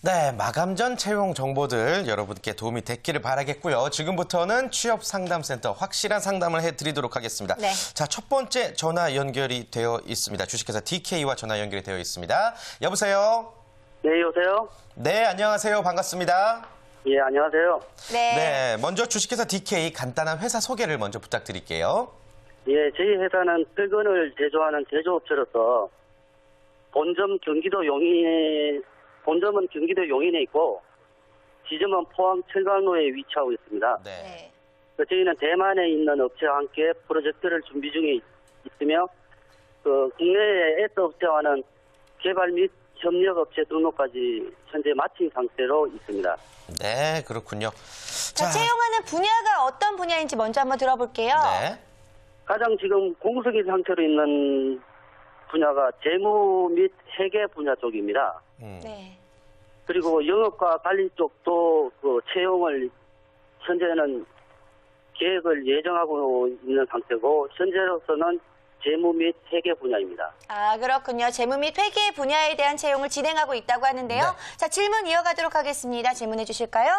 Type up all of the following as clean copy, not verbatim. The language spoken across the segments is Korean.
네, 마감 전 채용 정보들 여러분께 도움이 됐기를 바라겠고요. 지금부터는 취업상담센터 확실한 상담을 해드리도록 하겠습니다. 네. 자, 첫 번째 전화 연결이 되어 있습니다. 주식회사 DK와 전화 연결이 되어 있습니다. 여보세요? 네, 여보세요? 네, 안녕하세요. 반갑습니다. 예, 안녕하세요. 네. 네, 먼저 주식회사 DK 간단한 회사 소개를 먼저 부탁드릴게요. 예, 저희 회사는 철근을 제조하는 제조업체로서 본점은 경기도 용인에 있고 지점은 포항 철강로에 위치하고 있습니다. 네. 네. 저희는 대만에 있는 업체와 함께 프로젝트를 준비 중에 있으며 국내의 S업체와는 개발 및 협력업체 등록까지 현재 마친 상태로 있습니다. 네, 그렇군요. 자, 채용하는 분야가 어떤 분야인지 먼저 한번 들어볼게요. 네. 가장 지금 공석인 상태로 있는 분야가 재무 및 회계 분야 쪽입니다. 네. 그리고 영업과 관리 쪽도 채용을 현재는 계획을 예정하고 있는 상태고 현재로서는 재무 및 회계 분야입니다. 아, 그렇군요. 재무 및 회계 분야에 대한 채용을 진행하고 있다고 하는데요. 네. 자, 질문 이어가도록 하겠습니다. 질문해 주실까요?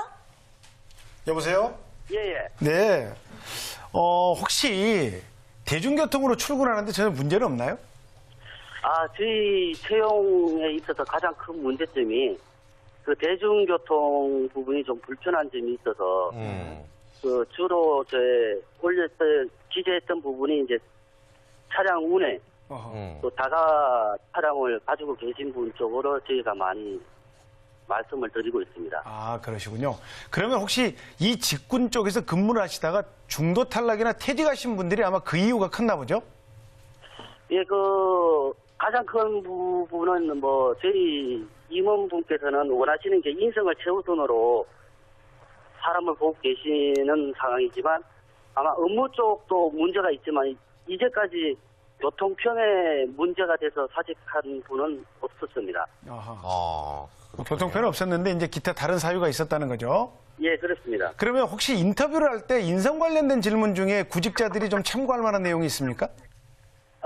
여보세요? 예예. 네. 혹시 대중교통으로 출근하는데 전혀 문제는 없나요? 저희 채용에 있어서 가장 큰 문제점이 대중교통 부분이 좀 불편한 점이 있어서 주로 기재했던 부분이 이제 차량 운행 또 다가 차량을 가지고 계신 분 쪽으로 저희가 많이 말씀을 드리고 있습니다. 아, 그러시군요. 그러면 혹시 이 직군 쪽에서 근무를 하시다가 중도 탈락이나 퇴직하신 분들이 아마 그 이유가 컸나 보죠? 예, 가장 큰 부분은 저희 임원분께서는 원하시는 게 인성을 최우선으로 사람을 보고 계시는 상황이지만 아마 업무 쪽도 문제가 있지만 이제까지 교통편에 문제가 돼서 사직한 분은 없었습니다. 아하. 교통편은 없었는데 이제 기타 다른 사유가 있었다는 거죠? 예, 그렇습니다. 그러면 혹시 인터뷰를 할 때 인성 관련된 질문 중에 구직자들이 좀 참고할 만한 내용이 있습니까?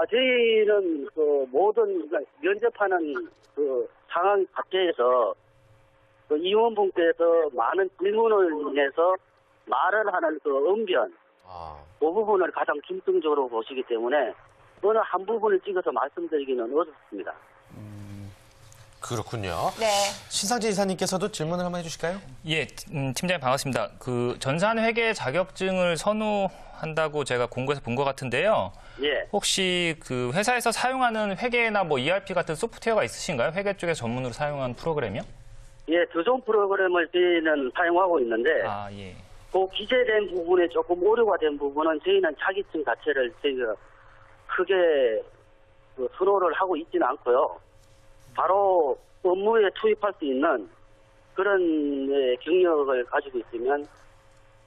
저희는 모든 면접하는 상황 자체에서 임원분께서 많은 질문을 인해서 말을 하는 언변 그 부분을 가장 중점적으로 보시기 때문에 어느 한 부분을 찍어서 말씀드리기는 어렵습니다. 그렇군요. 네. 신상진 이사님께서도 질문을 한번 해주실까요? 예, 팀장님 반갑습니다. 전산회계 자격증을 선호한다고 제가 공고에서 본 것 같은데요. 예. 혹시 회사에서 사용하는 회계나 ERP 같은 소프트웨어가 있으신가요? 회계 쪽에 전문으로 사용하는 프로그램이요? 예, 두 종 프로그램을 저희는 사용하고 있는데 예. 기재된 부분에 조금 오류가 된 부분은 저희는 자격증 자체를 저희가 크게 선호를 하고 있지는 않고요. 바로 업무에 투입할 수 있는 그런 경력을 가지고 있으면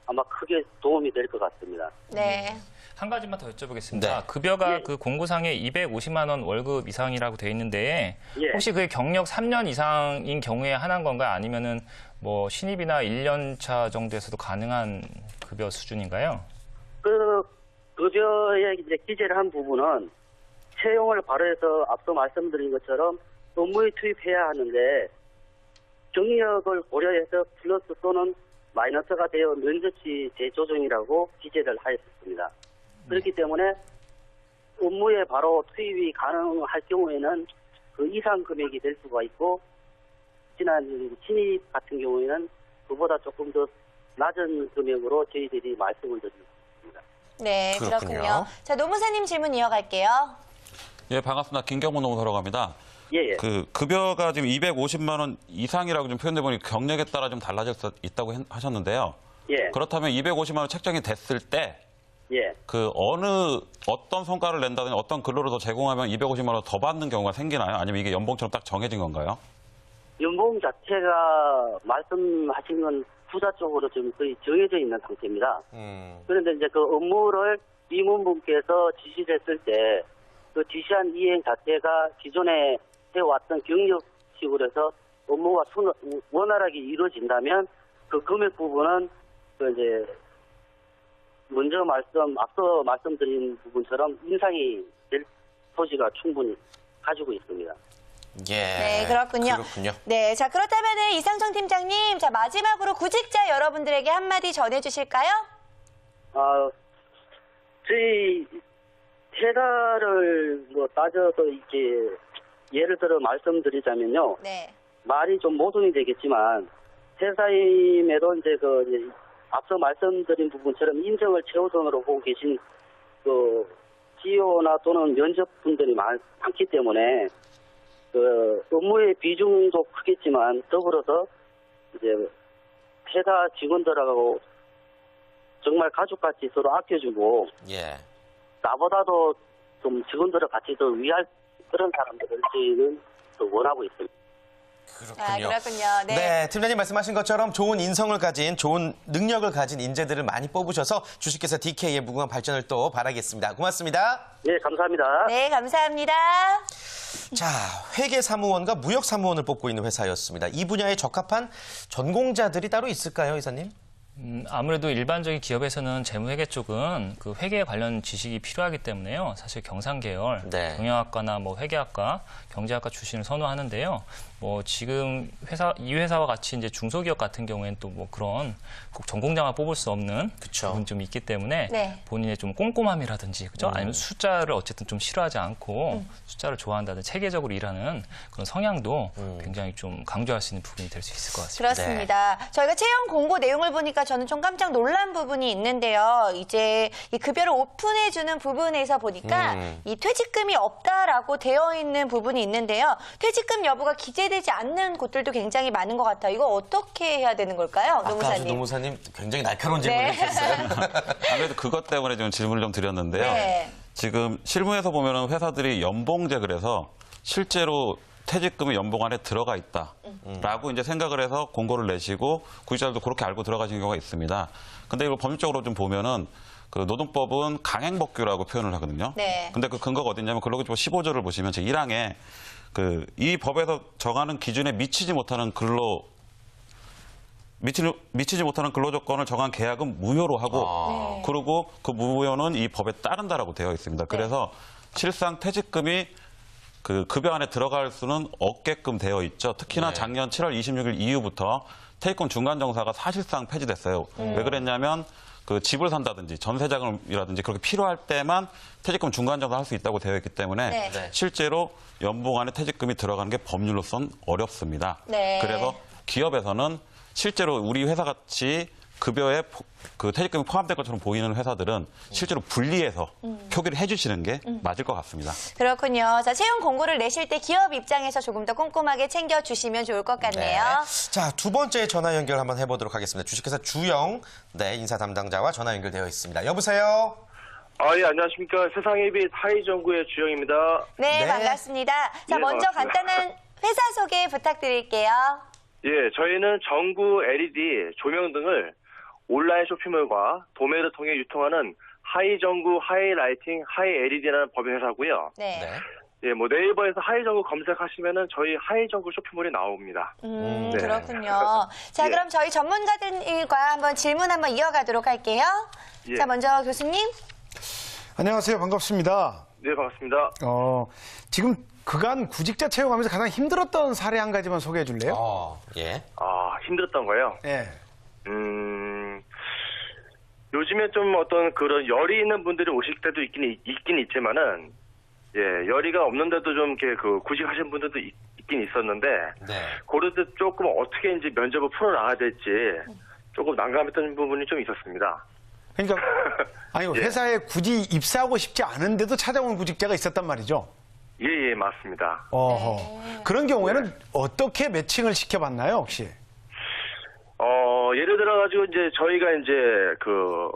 아마 크게 도움이 될 것 같습니다. 네. 한 가지만 더 여쭤보겠습니다. 네. 급여가 예. 공고상에 250만 원 월급 이상이라고 돼 있는데 예. 혹시 그게 경력 3년 이상인 경우에 한한 건가요? 아니면은 신입이나 1년 차 정도에서도 가능한 급여 수준인가요? 급여에 이제 기재를 한 부분은 채용을 바로 해서 앞서 말씀드린 것처럼 업무에 투입해야 하는데 경력을 고려해서 플러스 또는 마이너스가 되어 면접시 재조정이라고 기재를 하였습니다. 그렇기 때문에 업무에 바로 투입이 가능할 경우에는 그 이상 금액이 될 수가 있고 지난 신입 같은 경우에는 그보다 조금 더 낮은 금액으로 저희들이 말씀을 드리고 있습니다. 네, 그렇군요. 그렇군요. 자, 노무사님 질문 이어갈게요. 예, 반갑습니다. 김경문 노무사라고 합니다. 예. 급여가 지금 250만 원 이상이라고 좀 표현돼 보니 경력에 따라 좀 달라져 있다고 하셨는데요. 예. 그렇다면 250만 원 책정이 됐을 때 예. 어떤 성과를 낸다든지 어떤 근로를 더 제공하면 250만 원 더 받는 경우가 생기나요? 아니면 이게 연봉처럼 딱 정해진 건가요? 연봉 자체가 말씀하신 건 부자 쪽으로 지금 거의 정해져 있는 상태입니다. 그런데 이제 업무를 임원분께서 지시를 했을 때 지시한 이행 자체가 기존에 해왔던 경력식으로 해서 업무가 원활하게 이루어진다면 그 금액 부분은 이제 앞서 말씀드린 부분처럼 인상이 될 소지가 충분히 가지고 있습니다. 예. 네, 그렇군요. 네, 자, 그렇다면 이상청 팀장님, 자, 마지막으로 구직자 여러분들에게 한마디 전해주실까요? 저희 회사를 뭐 따져서 이렇게 예를 들어 말씀드리자면요. 네. 말이 좀 모순이 되겠지만 회사임에도 이제 앞서 말씀드린 부분처럼 인정을 최우선으로 보고 계신 그 CEO나 또는 면접분들이 많기 때문에 그 업무의 비중도 크겠지만 더불어서 이제 회사 직원들하고 정말 가족같이 서로 아껴주고 예. 나보다도 좀 직원들을 같이 더 위할 그런 사람들을 저희는 또 원하고 있습니다. 아, 그렇군요. 네. 네, 팀장님 말씀하신 것처럼 좋은 인성을 가진, 좋은 능력을 가진 인재들을 많이 뽑으셔서 주식회사 DK의 무궁한 발전을 또 바라겠습니다. 고맙습니다. 네, 감사합니다. 네, 감사합니다. 자, 회계사무원과 무역사무원을 뽑고 있는 회사였습니다. 이 분야에 적합한 전공자들이 따로 있을까요, 이사님? 아무래도 일반적인 기업에서는 재무회계 쪽은 그 회계 관련 지식이 필요하기 때문에요. 사실 경상계열, 네. 경영학과나 뭐 회계학과, 경제학과 출신을 선호하는데요. 뭐 지금 이 회사와 같이 이제 중소기업 같은 경우에는 또 뭐 그런 꼭 전공자만 뽑을 수 없는 그쵸. 부분이 좀 있기 때문에 네. 본인의 좀 꼼꼼함이라든지 그죠? 아니면 숫자를 어쨌든 좀 싫어하지 않고 숫자를 좋아한다든지 체계적으로 일하는 그런 성향도 굉장히 좀 강조할 수 있는 부분이 될 수 있을 것 같습니다. 그렇습니다. 저희가 채용 공고 내용을 보니까 저는 좀 깜짝 놀란 부분이 있는데요. 이제 이 급여를 오픈해주는 부분에서 보니까 이 퇴직금이 없다라고 되어 있는 부분이 있는데요. 퇴직금 여부가 기재되지 않는 곳들도 굉장히 많은 것 같아요. 이거 어떻게 해야 되는 걸까요, 아까 노무사님? 노무사님 굉장히 날카로운 질문을 네. 해주셨어요. 아무래도 그것 때문에 좀 질문을 좀 드렸는데요. 네. 지금 실무에서 보면은 회사들이 연봉제 그래서 실제로 퇴직금이 연봉 안에 들어가 있다라고 이제 생각을 해서 공고를 내시고 구직자들도 그렇게 알고 들어가시는 경우가 있습니다. 근데 이걸 법률적으로 좀 보면은 그 노동법은 강행법규라고 표현을 하거든요. 네. 근데 그 근거가 어디냐면 근로기준법 15조를 보시면 제 1항에 그 이 법에서 정하는 기준에 미치지 못하는 미치지 못하는 근로 조건을 정한 계약은 무효로 하고 그리고 그 무효는 이 법에 따른다라고 되어 있습니다. 그래서 실상 퇴직금이 그 급여 안에 들어갈 수는 없게끔 되어 있죠. 특히나 네. 작년 7월 26일 이후부터 퇴직금 중간정사가 사실상 폐지됐어요. 왜 그랬냐면 그 집을 산다든지 전세자금이라든지 그렇게 필요할 때만 퇴직금 중간정사 할 수 있다고 되어 있기 때문에 네. 실제로 연봉 안에 퇴직금이 들어가는 게 법률로선 어렵습니다. 네. 그래서 기업에서는 실제로 우리 회사같이 급여에 그 퇴직금이 포함된 것처럼 보이는 회사들은 실제로 분리해서 표기를 해주시는 게 맞을 것 같습니다. 그렇군요. 자, 채용 공고를 내실 때 기업 입장에서 조금 더 꼼꼼하게 챙겨주시면 좋을 것 같네요. 자, 두 번째 전화 연결 한번 해보도록 하겠습니다. 주식회사 주영 인사 담당자와 전화 연결되어 있습니다. 여보세요? 예, 안녕하십니까. 세상의 빛 하이정구의 주영입니다. 네, 네. 반갑습니다. 자, 네, 먼저 반갑습니다. 간단한 회사 소개 부탁드릴게요. 예, 저희는 전구 LED 조명 등을 온라인 쇼핑몰과 도매를 통해 유통하는 하이정구, 하이라이팅, 하이LED라는 법인 회사고요. 네. 예, 뭐 네이버에서 하이정구 검색하시면은 저희 하이정구 쇼핑몰이 나옵니다. 네. 그렇군요. 자, 예. 그럼 저희 전문가들과 한번 질문 한번 이어가도록 할게요. 예. 자, 먼저 교수님. 안녕하세요. 반갑습니다. 네, 반갑습니다. 지금 그간 구직자 채용하면서 가장 힘들었던 사례 한 가지만 소개해 줄래요? 예. 힘들었던 거요. 예. 요즘에 좀 어떤 그런 열이 있는 분들이 오실 때도 있긴 있지만은, 예, 열의가 없는데도 좀 이렇게 그 구직하신 분들도 있긴 있었는데, 네. 그럴 때 조금 어떻게 이제 면접을 풀어나가야 될지 조금 난감했던 부분이 좀 있었습니다. 그러니까 아니 예. 회사에 굳이 입사하고 싶지 않은데도 찾아온 구직자가 있었단 말이죠. 예, 맞습니다. 어허. 그런 경우에는 어떻게 매칭을 시켜봤나요, 혹시? 예를 들어가지고 이제 저희가 이제 그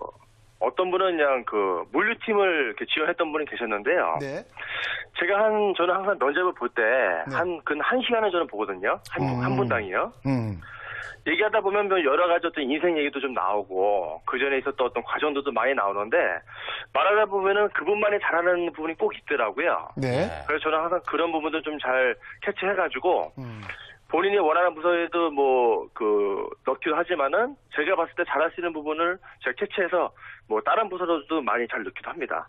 어떤 분은 그냥 그 물류팀을 이렇게 지원했던 분이 계셨는데요. 네. 저는 항상 면접을 볼 때 네. 근 1시간을 저는 보거든요. 한 분당이요. 얘기하다 보면 여러 가지 어떤 인생 얘기도 좀 나오고 그 전에 있었던 어떤 과정들도 많이 나오는데 말하다 보면은 그분만이 잘하는 부분이 꼭 있더라고요. 네. 그래서 저는 항상 그런 부분들 좀 잘 캐치해가지고 본인이 원하는 부서에도 넣기도 하지만은 제가 봤을 때 잘할 수 있는 부분을 제가 캐치해서 뭐 다른 부서로도 많이 잘 넣기도 합니다.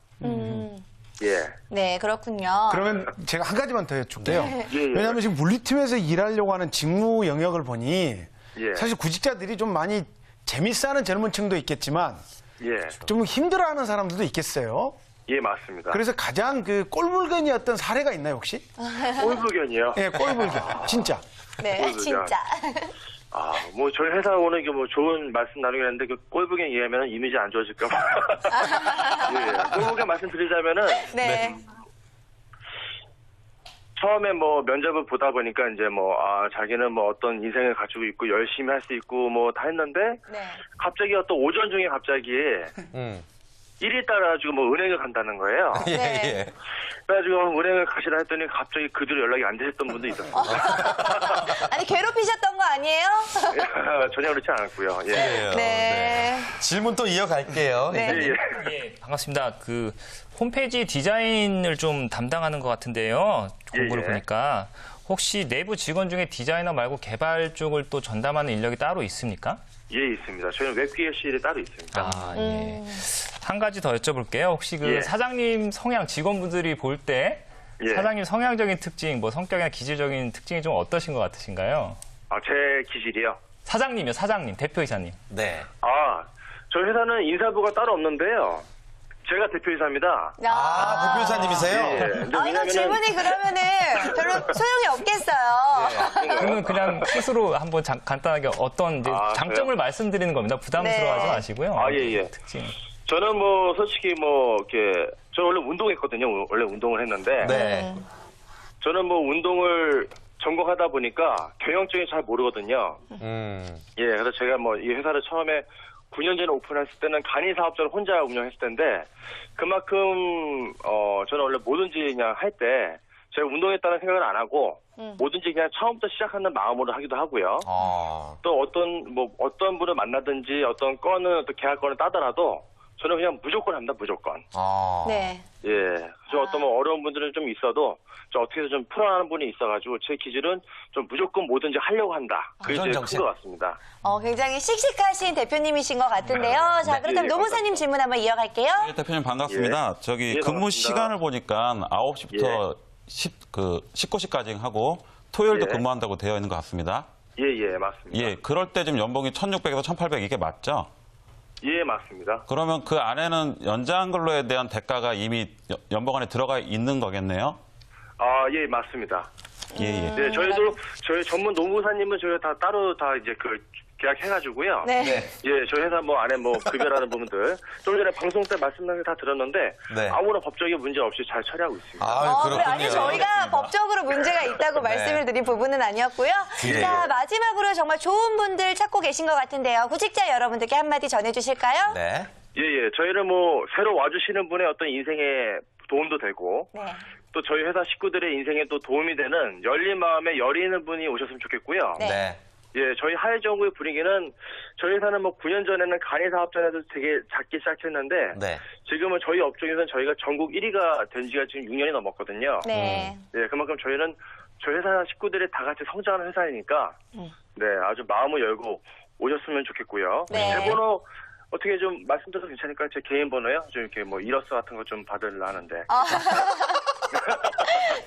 예. 네, 그렇군요. 그러면 제가 한 가지만 더 여쭐게요. 네. 예, 예. 왜냐하면 지금 물리팀에서 일하려고 하는 직무 영역을 보니 예. 사실 구직자들이 좀 많이 재밌어하는 젊은 층도 있겠지만 예. 좀 힘들어하는 사람들도 있겠어요. 예, 맞습니다. 그래서 가장 그 꼴불견이었던 사례가 있나요 혹시? 꼴불견이요? 예, 꼴불견. 진짜. 네, 꼴불견. 진짜. 아, 뭐 저희 회사 오늘 이게 뭐 좋은 말씀 나누겠는데 그 꼴불견 얘기하면 이미지 안 좋아질까 봐. 예, 꼴불견 말씀드리자면은 네. 처음에 뭐 면접을 보다 보니까 이제 뭐 자기는 뭐 어떤 인생을 가지고 있고 열심히 할 수 있고 뭐 다 했는데 네. 갑자기 어떤 오전 중에 갑자기 일이 따라가지고 뭐 은행을 간다는 거예요. 예, 네. 예. 그래가지고 은행을 가시라 했더니 갑자기 그 뒤로 연락이 안 되셨던 분도 있었어요. 아니, 괴롭히셨던 거 아니에요? 전혀 그렇지 않았고요. 예. 그래요. 네. 질문 또 이어갈게요. 네. 이사님. 예. 예, 반갑습니다. 그 홈페이지 디자인을 좀 담당하는 것 같은데요. 공고를 예. 보니까 혹시 내부 직원 중에 디자이너 말고 개발 쪽을 또 전담하는 인력이 따로 있습니까? 예, 있습니다. 저희는 웹기획실이 따로 있습니다. 아, 예. 한 가지 더 여쭤볼게요. 혹시 그 예. 사장님 성향 직원분들이 볼 때 예. 사장님 성향적인 특징, 뭐 성격이나 기질적인 특징이 좀 어떠신 것 같으신가요? 제 기질이요? 사장님이요, 사장님, 대표이사님. 네. 저희 회사는 인사부가 따로 없는데요. 제가 대표이사입니다. 대표이사님이세요? 예. 근데 이거 질문이 그러면은 별로 소용이 없겠어요. 그러면 그냥 스스로 한번 간단하게 어떤 이제 장점을 그래요? 말씀드리는 겁니다. 부담스러워하지 네. 마시고요. 예. 특징. 저는 뭐 솔직히 뭐 이렇게 저는 원래 운동했거든요. 원래 운동을 했는데 네. 저는 뭐 운동을 전공하다 보니까 경영적인 잘 모르거든요. 예, 그래서 제가 뭐 이 회사를 처음에 9년 전에 오픈했을 때는 간이 사업자를 혼자 운영했을 텐데 그만큼 저는 원래 뭐든지 그냥 할 때 제가 운동했다는 생각을 안 하고 뭐든지 그냥 처음부터 시작하는 마음으로 하기도 하고요. 또 어떤 분을 만나든지 어떤 계약 건을 따더라도 저는 그냥 무조건 합니다, 무조건. 네. 예. 저 어떤 뭐 어려운 분들은 좀 있어도 저 어떻게 해서 좀 풀어나가는 분이 있어가지고 제 기질은 좀 무조건 뭐든지 하려고 한다. 그게 제일 정신. 큰 것 같습니다. 굉장히 씩씩하신 대표님이신 것 같은데요. 자, 그렇다면 예, 노무사님 질문 한번 이어갈게요. 네, 대표님 반갑습니다. 저기 예, 근무 반갑습니다. 시간을 보니까 9시부터 19시까지 하고 토요일도 예. 근무한다고 되어 있는 것 같습니다. 예, 맞습니다. 예, 그럴 때 지금 연봉이 1,600에서 1,800 이게 맞죠? 예, 맞습니다. 그러면 그 안에는 연장 근로에 대한 대가가 이미 연봉 안에 들어가 있는 거겠네요? 예, 맞습니다. 예. 네, 저희 전문 노무사님은 저희가 다 따로 이제 계약해가지고요. 네. 예, 저희 회사 뭐 안에 뭐 급여라는 부분들 좀 전에 방송 때 말씀드린 다 들었는데 네. 아무런 법적인 문제 없이 잘 처리하고 있습니다. 그래, 아니, 저희가 법적으로 문제가 있다고 말씀을 드린 부분은 아니었고요. 그래요. 자, 마지막으로 정말 좋은 분들 찾고 계신 것 같은데요. 구직자 여러분들께 한마디 전해주실까요? 네. 예. 저희는 뭐 새로 와주시는 분의 어떤 인생에 도움도 되고 네. 또 저희 회사 식구들의 인생에 또 도움이 되는 열린 마음에 여리는 분이 오셨으면 좋겠고요. 네. 네. 예, 저희 하이정구의 분위기는 저희 회사는 뭐 9년 전에는 간이 사업자에도 되게 작게 시작했는데 네. 지금은 저희 업종에서는 저희가 전국 1위가 된 지가 지금 6년이 넘었거든요. 네. 예, 그만큼 저희는 저희 회사 식구들이 다 같이 성장하는 회사이니까 네, 아주 마음을 열고 오셨으면 좋겠고요. 네. 제 번호 어떻게 좀 말씀드려도 괜찮을까요? 제 개인 번호요? 좀 이렇게 뭐 이력서 같은 거 좀 받으려 하는데.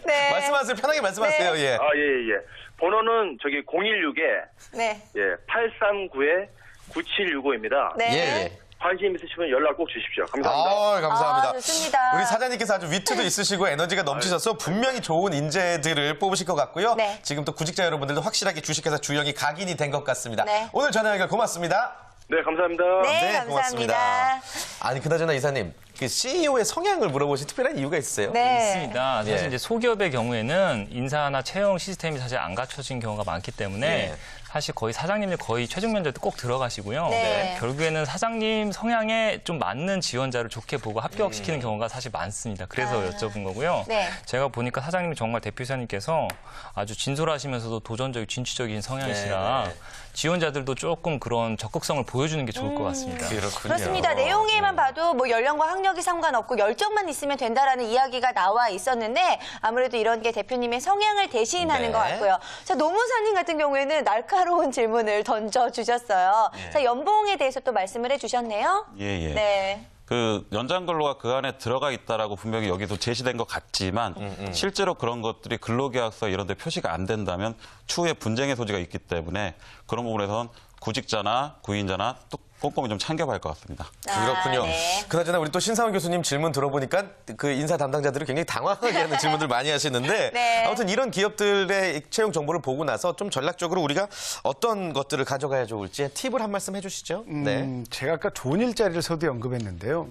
네. 말씀하세요. 편하게 말씀하세요. 네. 예. 예. 번호는 저기 016에 네. 839에 9765입니다. 네. 예. 관심 있으시면 연락 꼭 주십시오. 감사합니다. 감사합니다. 좋습니다. 우리 사장님께서 아주 위트도 있으시고 에너지가 넘치셔서 분명히 좋은 인재들을 뽑으실 것 같고요. 네. 지금 또 구직자 여러분들도 확실하게 주식회사 주영이 각인이 된 것 같습니다. 네. 오늘 전화 연결 고맙습니다. 네, 감사합니다. 네, 감사합니다. 아니 그나저나 이사님, 그 CEO의 성향을 물어보신 특별한 이유가 있으세요? 네. 있습니다. 사실 예. 이제 소기업의 경우에는 인사나 채용 시스템이 사실 안 갖춰진 경우가 많기 때문에 예. 사실 거의 사장님들 거의 최종 면접 때 꼭 들어가시고요. 네. 결국에는 사장님 성향에 좀 맞는 지원자를 좋게 보고 합격시키는 경우가 사실 많습니다. 그래서 여쭤본 거고요. 네. 제가 보니까 사장님이 정말 대표이사님께서 아주 진솔하시면서도 도전적이고 진취적인 성향이시라 네. 지원자들도 조금 그런 적극성을 보여주는 게 좋을 것 같습니다. 그렇군요. 그렇습니다. 내용에만 봐도 뭐 연령과 학력이 상관없고 열정만 있으면 된다라는 이야기가 나와 있었는데 아무래도 이런 게 대표님의 성향을 대신하는 네. 것 같고요. 자, 노무사님 같은 경우에는 날카로운 질문을 던져주셨어요. 자, 연봉에 대해서 또 말씀을 해주셨네요. 예. 네. 그 연장 근로가 그 안에 들어가 있다라고 분명히 여기도 제시된 것 같지만 실제로 그런 것들이 근로계약서 이런 데 표시가 안 된다면 추후에 분쟁의 소지가 있기 때문에 그런 부분에선 구직자나 구인자나 또 꼼꼼히 좀 참겨봐야 할 것 같습니다. 그렇군요. 네. 그나저나 우리 또 신상훈 교수님 질문 들어보니까 그 인사 담당자들이 굉장히 당황하게 하는 질문들 많이 하시는데 네. 아무튼 이런 기업들의 채용 정보를 보고 나서 좀 전략적으로 우리가 어떤 것들을 가져가야 좋을지 팁을 한 말씀 해주시죠. 네. 제가 아까 좋은 일자리를 서두에 언급했는데요.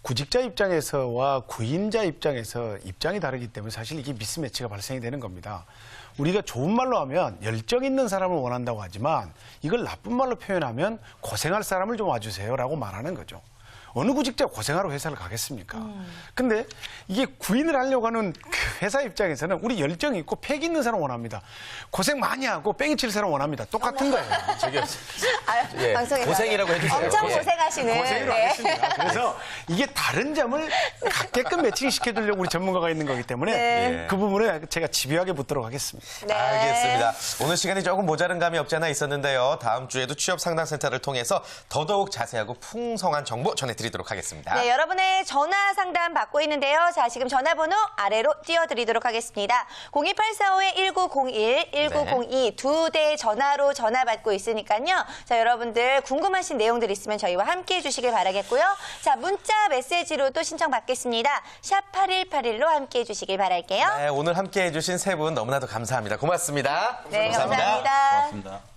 구직자 입장에서와 구인자 입장에서 입장이 다르기 때문에 사실 이게 미스매치가 발생이 되는 겁니다. 우리가 좋은 말로 하면 열정 있는 사람을 원한다고 하지만 이걸 나쁜 말로 표현하면 고생할 사람을 좀 와주세요라고 말하는 거죠. 어느 구직자가 고생하러 회사를 가겠습니까? 근데 이게 구인을 하려고 하는 그 회사 입장에서는 우리 열정이 있고 패기 있는 사람 원합니다. 고생 많이 하고 뺑이 칠 사람 원합니다. 똑같은 거예요. 저기요. 아유, 예, 방송에서 고생이라고 해주세요. 엄청 고생. 고생하시는. 고생을 네. 하겠습니다. 그래서 이게 다른 점을 같게끔 매칭시켜주려고 우리 전문가가 있는 거기 때문에 네. 그 부분을 제가 집요하게 묻도록 하겠습니다. 네. 알겠습니다. 오늘 시간이 조금 모자른 감이 없지 않아 있었는데요. 다음 주에도 취업상담센터를 통해서 더더욱 자세하고 풍성한 정보 전해드리도록 하겠습니다. 네, 여러분의 전화 상담 받고 있는데요. 자, 지금 전화번호 아래로 띄워드리도록 하겠습니다. 02845-1901, 1902 두 대 전화로 전화 받고 있으니까요. 자, 여러분들 궁금하신 내용들 있으면 저희와 함께 해주시길 바라겠고요. 자, 문자 메시지로도 신청 받겠습니다. 샵 8181로 함께 해주시길 바랄게요. 네, 오늘 함께 해주신 세 분 너무나도 감사합니다. 고맙습니다. 네, 감사합니다. 고맙습니다.